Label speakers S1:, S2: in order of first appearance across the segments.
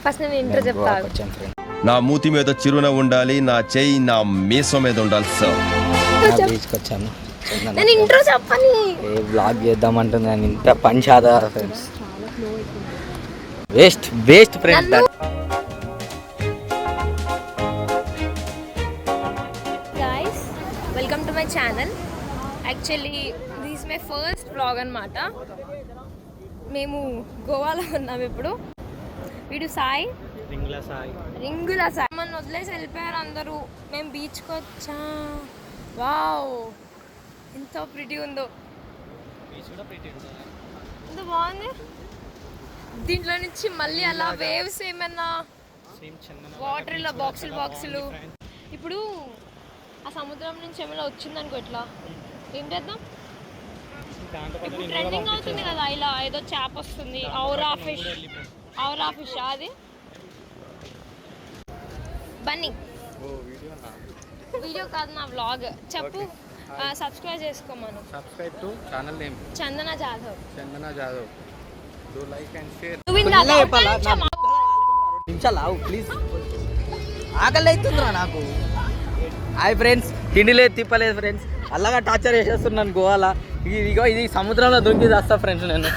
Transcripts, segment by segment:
S1: First నేను intro చెప్తా.
S2: నా మూతి మీద చిరునవ్వు ఉండాలి, నా చెయ్యి నా మీసం మీద ఉండాలి సార్.
S3: బీచ్కి వచ్చాను.
S1: నేను ఇంట్రో చెప్పని
S3: బ్లాగ్ చేద్దామంటుంది కానీ ఇంత పంచాదా friends, waste friends.
S1: Guys, welcome to my channel. Actually this my first vlog అనమాట. మేము గోవాలో ఉన్నాం ఇప్పుడు. వీడు సాయి, రింగుల సాయి. మన వదిలేసి వెళ్ళిపోయారు అందరూ. మేము బీచ్కి వచ్చా. వావ్, ఎంత ప్రిటీ ఉందో, ఎంత బాగుంది. దీంట్లో నుంచి మళ్ళీ అలా వేవ్స్ ఏమన్నా వాటర్ ఇలా బాక్సులు. ఇప్పుడు ఆ సముద్రం నుంచి ఏమైనా వచ్చిందనుకో, ఎట్లా ఏం చేద్దాం? ఇప్పుడు ట్రెండింగ్ అవుతుంది కదా, ఇలా ఏదో చేప వస్తుంది, ఔరా ఫిష్ అది. బన్నీ వీడియో కాదు, నా వ్లాగ్. చెప్పు, సబ్స్క్రైబ్ చేసుకోమను.
S4: Subscribe to channel name
S1: Chandana Jadhav.
S4: Do like and share.
S3: నిమిషాలు ప్లీజ్, ఆకలి అవుతుందిరా నాకు. హాయ్ ఫ్రెండ్స్, తిండి లేదు తిప్పలేదు ఫ్రెండ్స్, అలాగా టార్చర్ చేసేస్తున్నాను గోవాలా. ఇదిగో ఇది సముద్రంలో దొంగి చేస్తా ఫ్రెండ్స్. నేను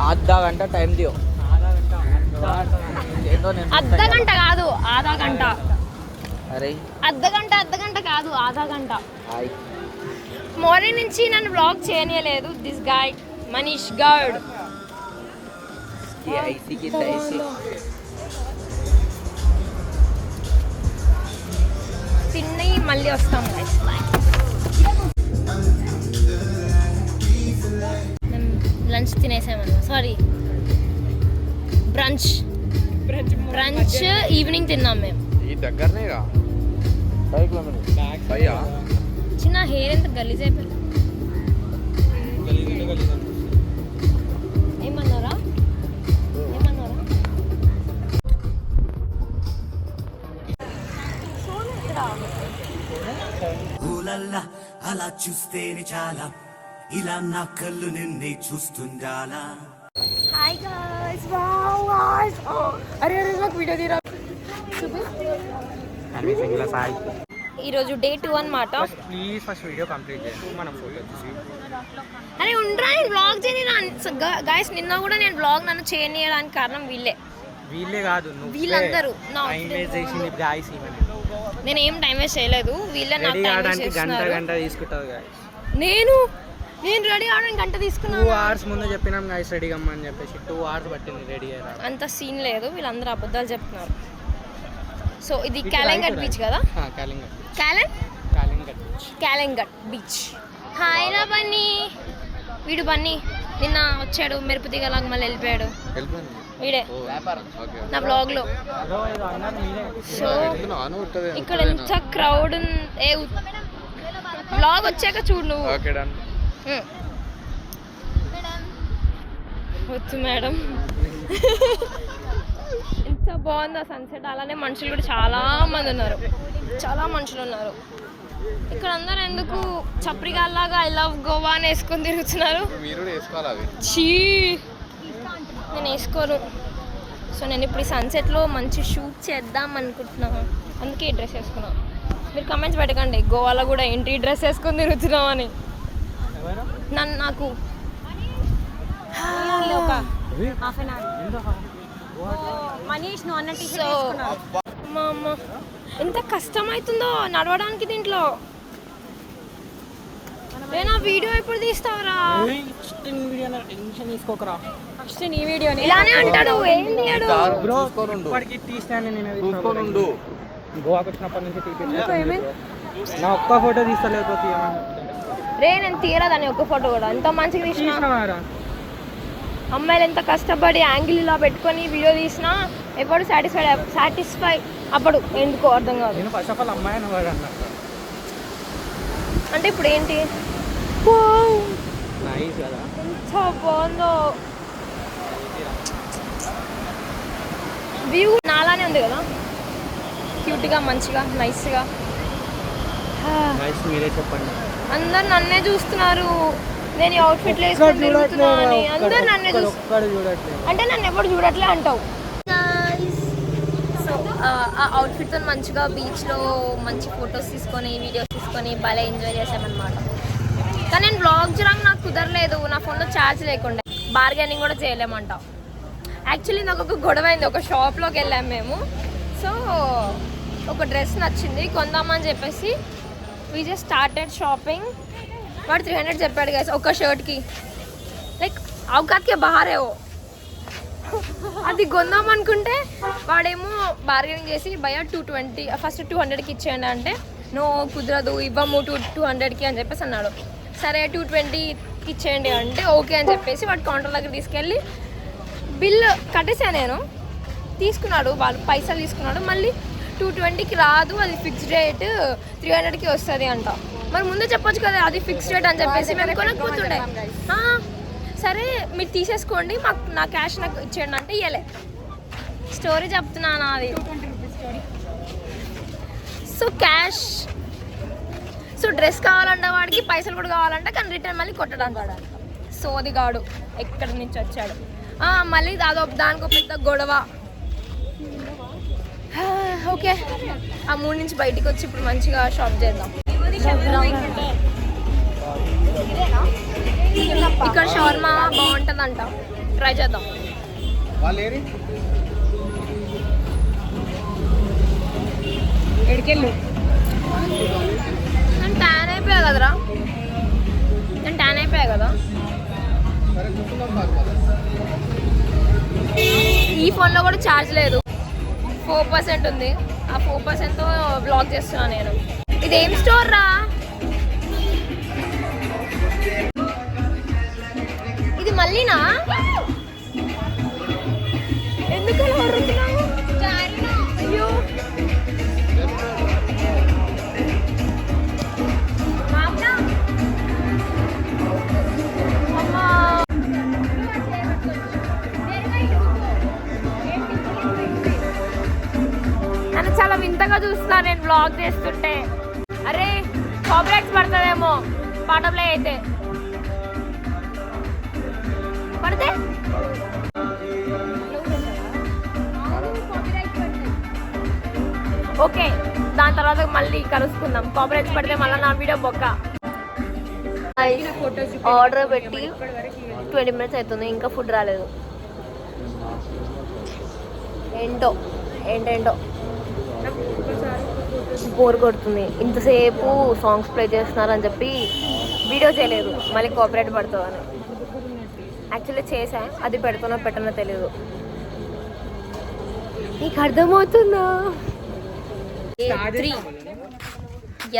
S3: ఆधा గంట టైం దియో.
S1: అర్ధ గంట కాదు, ఆधा గంట.
S3: అరే
S1: అర్ధ గంట కాదు, ఆधा గంట. మార్నింగ్ నుంచి నన్ను బ్లాగ్ చేయలేదు దిస్ గాయ్ మనీష్ గౌడ్. తిన్నయి మళ్ళీ వస్తాం గైస్. లంచ్ తినేసామన్నా, సారీ బ్రంచ్ ఈవినింగ్ తిన్నాం మేము.
S4: ఈ దగ్గరనేగా 5 కిలోమీటర్స్.
S1: చిన్న హెయిర్ ఎంత గలీజ్ అయిపోయింది. ఏమన్నారా?
S5: అలా చూస్తేనే చాలా, ఇలా నా కళ్ళు నిన్నే చూస్తుండాలా.
S1: Hi guys, wow guys. అరే నాకు వీడియో తీరా. ఈరోజు డే 2 అన్నమాట.
S4: ప్లీజ్ ఫస్ట్ వీడియో కంప్లీట్ చేయండి, మనం ఫోటో తీసి.
S1: అరే ఉండరా, నేను బ్లాగ్ చేయని గాయ్స్. నిన్న కూడా నేను బ్లాగ్ నన్ను చేయనీయడానికి కారణం వీళ్ళే
S4: కాదు,
S1: వీళ్ళందరూ. నేను ఏం టైం వేస్ట్ చేయలేదు, వీళ్ళే నాకు టైం వేస్ట్ చేస్తున్నారు.
S4: గంట తీసుకుంటారు గాయ్స్. నేను
S1: రెడీ అవడానికి గంట తీసుకున్నాను.
S4: 2 hours ముందు చెప్పినాం గాయ్స్ రెడీ కమ్మని చెప్పేసి. 2 hours పట్టింది రెడీ అయ్యారా.
S1: అంత సీన్ లేదు, వీళ్ళందరూ అబద్ధాలు చెప్తున్నారు. సో ఇది కాలింగట్ బీచ్ కదా. కాలింగట్ బీచ్. హాయ్ రా బన్నీ. వీడు బన్నీ నిన్న వచ్చాడు, మెరుపు దిగలాగా మళ్ళీ వెళ్ళిపోయాడు. వీడే నా బ్లాగ్ లో. సో ఇక్కడ ఎంత క్రౌడ్ ఉంది. బ్లాగ్ వచ్చాక చూడు నువ్వు. వచ్చు మేడం. ఎంత బాగుందో సన్సెట్. అలానే మనుషులు కూడా చాలా మనుషులు ఉన్నారు ఇక్కడ. అందరూ ఎందుకు చప్రిగాల్లాగా ఐ లవ్ గోవా అని వేసుకొని తిరుగుతున్నారు. నేను వేసుకోను. సో నేను ఇప్పుడు ఈ సన్సెట్లో మంచి షూట్ చేద్దాం అనుకుంటున్నాను, అందుకే ఈ డ్రెస్ వేసుకున్నాను. మీరు కమెంట్స్ పెట్టకండి, గోవాలో కూడా ఏంటి డ్రెస్ వేసుకొని తిరుగుతున్నావు అని. నాకు ఎంత కష్టమవుతుందో నడవడానికి దీంట్లో. నేను ఆ వీడియో ఎప్పుడు తీస్తావురా? ఫస్ట్ నీ వీడియో ఇలానే అంటాడు. ఏం తీయడు.
S4: గోవాకి వచ్చినప్పటి నుంచి నా ఒక్క ఫోటో తీస్తా, లేకపోతే
S1: రే నేను తీయరాదని ఒక్క ఫోటో కూడా. ఎంత మంచిగా తీసినా. అమ్మాయిలు ఎంత కష్టపడి యాంగిల్ ఇలా పెట్టుకొని వీడియో తీసినా ఎప్పుడు సాటిస్ఫై అప్పుడు ఎందుకో అర్థం కాదు.
S4: ఫస్ట్ ఆఫ్ ఆల్ అమ్మాయి
S1: అంటే ఇప్పుడు ఏంటి, ఎంత బాగుందో వ్యూ. నాలానే ఉంది కదా, క్యూట్గా మంచిగా నైస్గా.
S4: మీరే చెప్పండి.
S1: అందరు నన్నే చూస్తున్నారు. నేను ఈ అవుట్ఫిట్ వేసుకొని తిరుగుతున్నా అని అందరు నన్ను
S4: చూడట్లేదు.
S1: అంటే నన్ను ఎప్పుడు చూడట్లే అంటావు. సో ఆ అవుట్ఫిట్తో మంచిగా బీచ్లో మంచి ఫొటోస్ తీసుకొని వీడియోస్ తీసుకొని భలే ఎంజాయ్ చేసామన్నమాట. కానీ నేను బ్లాగ్ చేయడానికి నాకు కుదరలేదు, నా ఫోన్లో ఛార్జ్ లేకుండా. బార్గెనింగ్ కూడా చేయలేమంట. యాక్చువల్లీ నాకు ఒక గొడవ అయింది. ఒక షాప్లోకి వెళ్ళాం మేము. సో ఒక డ్రెస్ నచ్చింది కొందామని చెప్పేసి వీ జస్ట్ స్టార్టెడ్ షాపింగ్. వాడు 300 చెప్పాడు గైస్ ఒక షర్ట్కి. లైక్ అవకాత్కే బారేవో అది కొందాం అనుకుంటే వాడేమో బార్గెనింగ్ చేసి భయ 220 ఫస్ట్ 200కి ఇచ్చేయండి అంటే నో కుదరదు ఇవ్వము 200కి అని చెప్పేసి అన్నాడు. సరే 220కి ఇచ్చేయండి అంటే ఓకే అని చెప్పేసి వాడు కౌంటర్ దగ్గర తీసుకెళ్ళి బిల్ కట్టేసా. నేను తీసుకున్నాడు, వాళ్ళు పైసలు తీసుకున్నాడు. మళ్ళీ 220కి రాదు, అది ఫిక్స్డ్ రేట్ 300కి వస్తుంది అంట. మరి ముందే చెప్పొచ్చు కదా అది ఫిక్స్డ్ రేట్ అని చెప్పేసి. మేము కొనకపోతుండే. సరే మీరు తీసేసుకోండి, మాకు నా క్యాష్ నాకు ఇచ్చేయండి అంటే ఇవ్వలే. స్టోరీ చెప్తున్నాను అది. సో క్యాష్, సో డ్రెస్ కావాలంటే వాడికి పైసలు కూడా కావాలంటే, కానీ రిటర్న్ మళ్ళీ కొట్టడానికి సోది గాడు ఎక్కడి నుంచి వచ్చాడు. మళ్ళీ దానికి పెద్ద గొడవ. ఓకే ఆ మూడు నుంచి బయటికి వచ్చి ఇప్పుడు మంచిగా షాప్ చేద్దాం. ఇక్కడ షవర్మా బాగుంటుందంట, ట్రై చేద్దాం.
S4: ఎడికెళ్ళు
S1: నేను ట్యాన్ అయిపోయా కదరా, ఈ ఫోన్లో కూడా ఛార్జ్ లేదు, 4% ఉంది. ఆ 4%తో బ్లాక్ చేస్తున్నాను నేను. ఇదేం స్టోర్ రా? ఇది మళ్ళీనా? ఎందుకు అలా వరుతున్నావు? అయ్యో నన్ను చాలా వింతగా చూస్తున్నా నేను బ్లాగ్ చేస్తుంటే. అరే కాపీరైట్స్ పడుతుందేమో పాట ప్లే అయితే. పడితే ఓకే, దాని తర్వాత మళ్ళీ కలుసుకుందాం. కాపీరైట్స్ పడితే మళ్ళీ నా వీడియో బొక్క. ఆర్డర్ పెట్టి 20 minutes అవుతుంది, ఇంకా ఫుడ్ రాలేదు. ఏంటో బోర్ కొడుతుంది. ఇంతసేపు సాంగ్స్ ప్లే చేస్తున్నారని చెప్పి వీడియో చేయలేదు, మళ్ళీ కాపీరైట్ పడుతుందని. యాక్చువల్లీ చేసా, అది పెడుతున్నా పెట్టనో తెలియదు. నీకు అర్థమవుతుందా? 3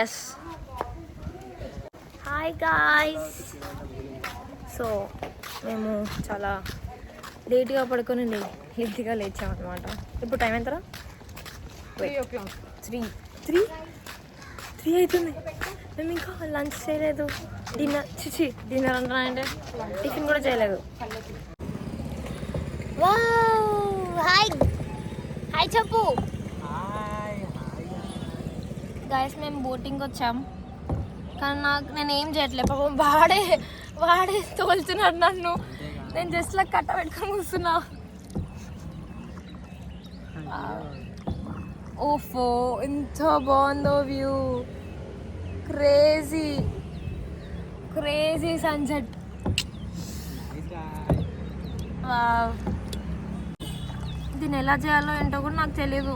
S1: ఎస్. Hi guys. సో మేము చాలా లేట్గా పడుకొని లేట్గా లేచామన్నమాట. ఇప్పుడు టైం ఎంతరా? 3 అవుతుంది. మేము ఇంకా లంచ్ చేయలేదు, డిన్నర్ అంటే టిఫిన్ కూడా చేయలేదు. హాయ్ చెప్పు గాయస్. మేము బోటింగ్ వచ్చాం, కానీ నేను ఏం చేయట్లేదు. పాపం వాడే తోలుతున్నాడు నన్ను. నేను జస్ట్ ఇలా కట్ట పెట్టుకొని కూర్చున్నా. ఓఫో ఎంత బాగుందో వ్యూ. Crazy sunset. దీన్ని ఎలా చేయాలో ఏంటో కూడా నాకు తెలీదు.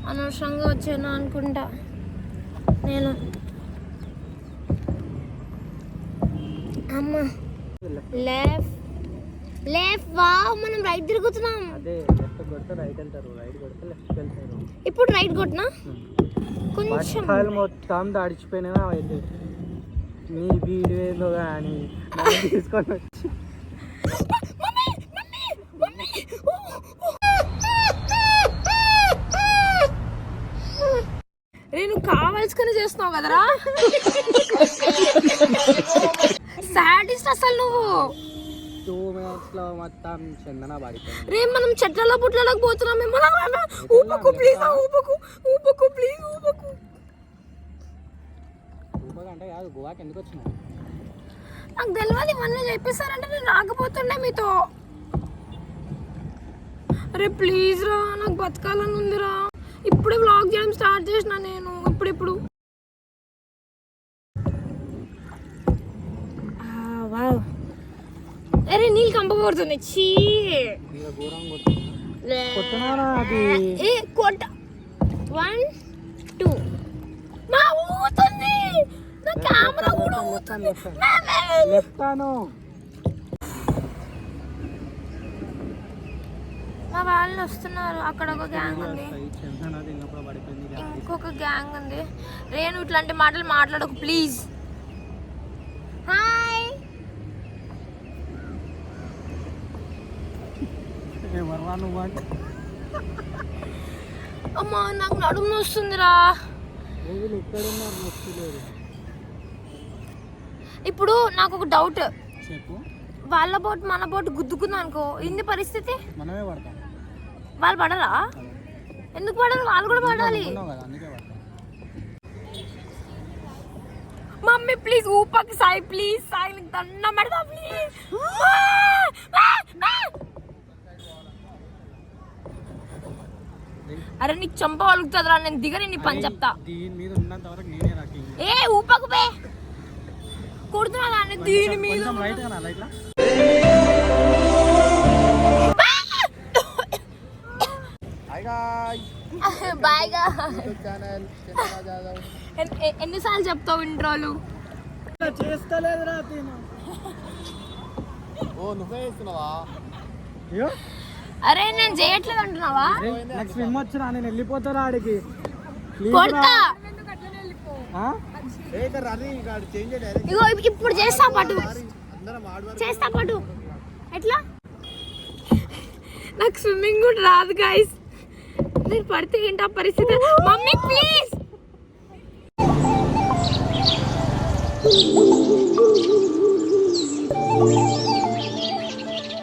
S1: అనవసరంగా వచ్చాను అనుకుంటా నేను. అమ్మ లెఫ్ట్ వా, మనం రైట్ తిరుగుతున్నాం. ఇప్పుడు రైట్ కొట్టినా కొంచెం
S4: మొత్తం దాడిచిపోయినా నీ వీడియో కానీ తీసుకొని వచ్చి
S1: నేను కావాల్సుకుని చేస్తున్నావు కదరా. సాడిస్ట్ అసలు నువ్వు.
S4: 2 minutes లో మొత్తం చందన పడిపోయింది.
S1: రే మనం చెట్లలో పుట్లలోకి పోతున్నాం. ఊపకు ప్లీజ్, ఊపకు ప్లీజ్, ఊపకు.
S4: అంటే కాదు, గోవాకి ఎందుకు వచ్చినావు?
S1: నాకు తెలియదు ఇవన్నీ చెప్పేస్తారంటే నేను రాకపోతుండే మీతో. అరే ప్లీజ్ రా, నాకు బతకాలని ఉందిరా. ఇప్పుడే వ్లాగ్ చేయడం స్టార్ట్ చేసిన నేను ఇప్పుడు. అరే నీళ్ళు కంపకూడుతుంది. చీ కొట్ట 1 2 మా ఊతుంది. నా కెమెరా కూడా ఊతుంది. మా వాళ్ళు వస్తున్నారు. అక్కడ ఒక గ్యాంగ్ ఉంది, ఇంకొక గ్యాంగ్ ఉంది. రేణు ఇట్లాంటి మాటలు మాట్లాడకు ప్లీజ్. హాయ్ అమ్మా నాకు నడుము వస్తుందిరా. ఇప్పుడు నాకు ఒక డౌట్, వాళ్ళ బోట్ మన బోట్ గుద్దుకుందా అనుకో, ఇంది పరిస్థితి. వాళ్ళు పడరా? ఎందుకు పడరు? వాళ్ళు కూడా పడాలి. మమ్మీ ప్లీజ్ ఊపకి సాయి, ప్లీజ్ సాయి నీకు దండం పెడతా ప్లీజ్. అరే నీకు చంప వలుగుతుందిరా, నేను దిగని నీ పని చెప్తా. ఏ ఊపకు పే కొడుతున్నా దాన్ని దీని మీద. బాయ్గా ఎన్నిసార్లు చెప్తావు ఇంట్రోలు? అరే నేను చేయట్లేదు అంటున్నావా?
S4: స్విమ్ వచ్చినా నేను వెళ్ళిపోతారా ఆడికి.
S1: కొడతా ఇగో ఇప్పుడు చేస్తా పాటు ఎట్లా? నాకు స్విమ్మింగ్ కూడా రాదు గైస్. నేను పడితే ఏంటా పరిస్థితి? Mummy please.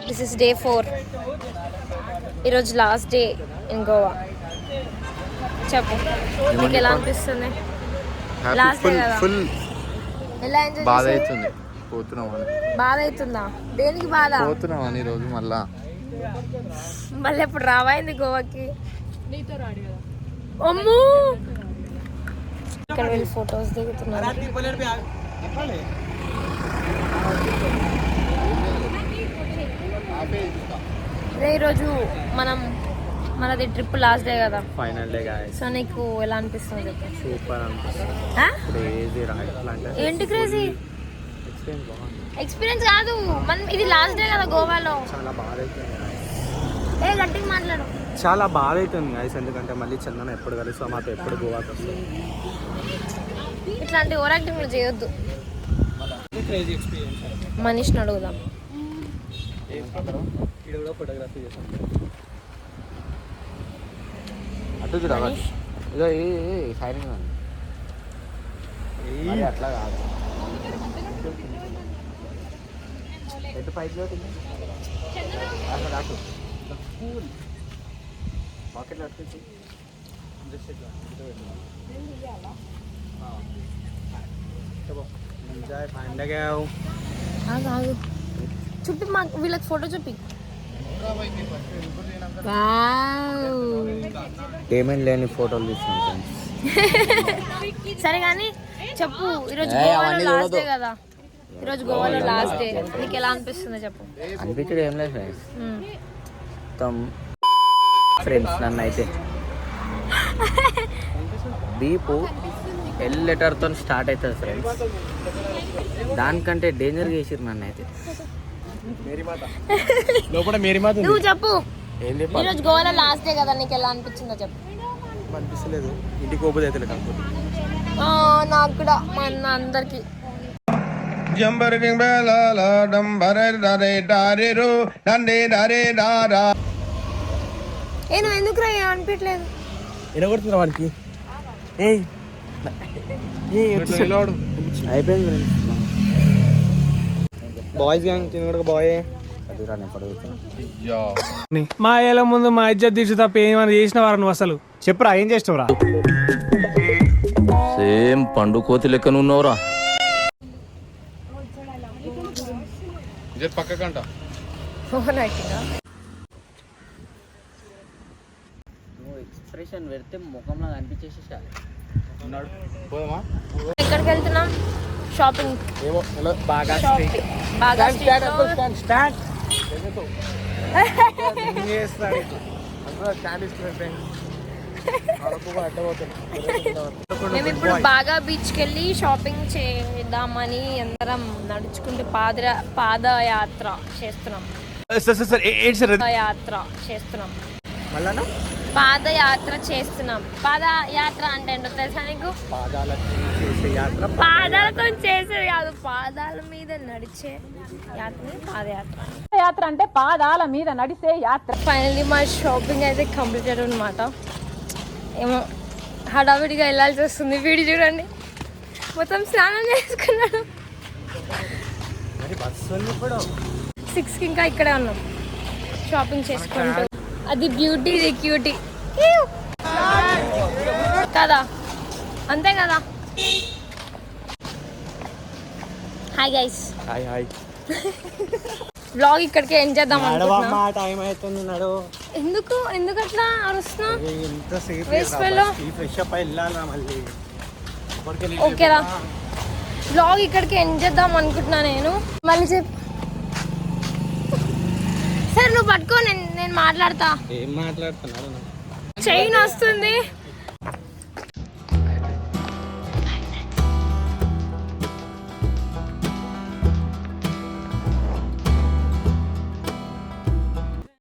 S1: This is day 4. ఈరోజు లాస్ట్ డే ఇన్ గోవా. చెప్పు నీకు ఎలా అనిపిస్తుంది? లాస్ట్ డే కదా, ఎలా ఎంజాయ్
S6: బాధ అవుతుంది. పోతున్నామని
S1: బాధ అవుతుందా? దేనికి బాధ?
S6: పోతున్నామని ఈరోజు
S1: మళ్ళీ ఎప్పుడు రావాయింది గోవాకి? అమ్మో ఇక్కడ వెళ్ళి ఫొటోస్ దిగుతున్నారు. ఈరోజు మనది ట్రిప్ లాస్ట్ డే కదా,
S4: ఫైనల్ డే గాయ్స్.
S1: సో నీకు ఎలా అనిపిస్తుంది చెప్పు?
S4: సూపర్ అనిపిస్తుంది.
S1: ఏంటి క్రేజీ ఎక్స్పీరియన్స్ కాదు, మనం ఇది లాస్ట్ డే కదా గోవాలో.
S4: చాలా బాధ అవుతుంది,
S1: గట్టిగా మాట్లాడు.
S4: చాలా బాధ అవుతుంది గాయ్స్. ఎందుకంటే మళ్ళీ చందన ఎప్పుడు కలుస్తాం, మాతో ఎప్పుడు గోవాకి వస్తుంది.
S1: ఇట్లాంటి ఓవర్ యాక్టింగ్లు చేయొద్దు.
S4: Crazy experience.
S1: మనీష్ని అడుగుదాం.
S4: ఫోటోగ్రఫీ చేస్తాం.
S6: అటు చూడ ఇదో ఫైరింగ్ అట్లా కాదు. ఎటు పైకి రాకు పాకెట్లో అట్టుకొచ్చి
S4: ఎంజాయ్ పండగా.
S1: ఆగు చూపి మాకు వీళ్ళకి ఫోటో చూపి.
S3: పేమెంట్ లేని ఫోటోలు తీసుకుంటాం.
S1: సరే కానీ చెప్పు, ఈరోజు గోవాలో లాస్ట్ డే కదా, ఈరోజు గోవాలో లాస్ట్ డే, నీకు ఎలా అనిపిస్తుందో చెప్పు.
S3: అనిపించడం ఏం లేదు ఫ్రెండ్స్, మొత్తం ఫ్రెండ్స్ నన్ను అయితే బీపు ఎల్ లెటర్తో స్టార్ట్ అవుతుంది ఫ్రెండ్స్. దానికంటే డేంజర్గా చేసిరు నన్ను అయితే.
S1: నువ్వు చెప్పు, ఈరోజు గోవాలో లాస్ట్ డే కదా, నీకు ఎలా అనిపించిందో చెప్పు.
S4: అనిపిస్తలేదు, ఇంటికి పోతే అయితే కాకపోతే.
S1: నాకు కూడా మన అందరికి నువ్వు ఎందుకు రా అనిపించలేదు?
S4: ఎడగొడుతున్నా వాడికి. అయిపోయింది బాయ్స్ గ్యాంగ్ తినగడ బాయ్.
S7: మా ఏళ్ళ ముందు మా ఇజ్జత్ తీర్చు తప్ప ఏమైనా చేసిన వారు నువ్వు అసలు చెప్పురా, ఏం చేసినవురా?
S8: సేమ్ పండు కోతి లెక్కన ఉన్నవరా.
S6: పక్కకంట
S1: ఓవర్ యాక్టింగ్.
S3: నువ్వు ఎక్స్ప్రెషన్ పెడితే ముఖంలో కనిపించేసేసాలి.
S6: పోదామా?
S1: ఎక్కడికి వెళ్తున్నాం? షాపింగ్.
S6: ఏమో
S3: బాగా
S1: షాపింగ్ బాగా స్ట్రీట్లో
S6: స్టాండ్ ఇస్తున్నట్టే
S1: మేము ఇప్పుడు బాగా బీచ్కి వెళ్ళి షాపింగ్ చేద్దామని అందరం నడుచుకుంటూ పాదయాత్ర చేస్తున్నాం. పాదయాత్ర చేస్తున్నాం. పాదయాత్ర చేస్తున్నాం. పాదయాత్ర అంటే ఏంటో తెలుసా నీకు? పాదాలతో చేసేది కాదు, పాదాల మీద నడిచే యాత్రని పాదయాత్ర.
S8: యాత్ర అంటే పాదాల మీద నడిసే యాత్ర.
S1: ఫైనల్లీ మా షాపింగ్ అయితే కంప్లీటెడ్ అనమాట. ఏమో హడావిడిగా వెళ్ళాల్సి వస్తుంది. వీడి చూడండి, మొత్తం స్నానం చేసుకున్నాడు. 6కి ఇంకా ఇక్కడే ఉన్నాం షాపింగ్ చేసుకుంటూ. అది బ్యూటీ, ఇది క్యూటీ కదా, అంతే కదా. హాయ్ గైస్, వ్లాగ్ ఇక్కడికి ఎండ్ చేద్దాం అనుకుంటున్నా.
S4: టైం అవుతుంది నడు.
S1: ఎందుకు అట్లా అరుస్తున్నా?
S4: ఎంతసేపు
S1: Waste fellow.
S4: ఫ్రెష్ అప్ వెళ్ళాలా మళ్ళీ?
S1: ఓకేరా, వ్లాగ్ ఇక్కడికి ఎండ్ చేద్దాం అనుకుంటున్నా నేను. మళ్ళీ చెప్పు. సరే నువ్వు పట్టుకో, నేను మాట్లాడతా.
S4: ఏం మాట్లాడుతున్నాడు?
S1: చైన్ వస్తుంది.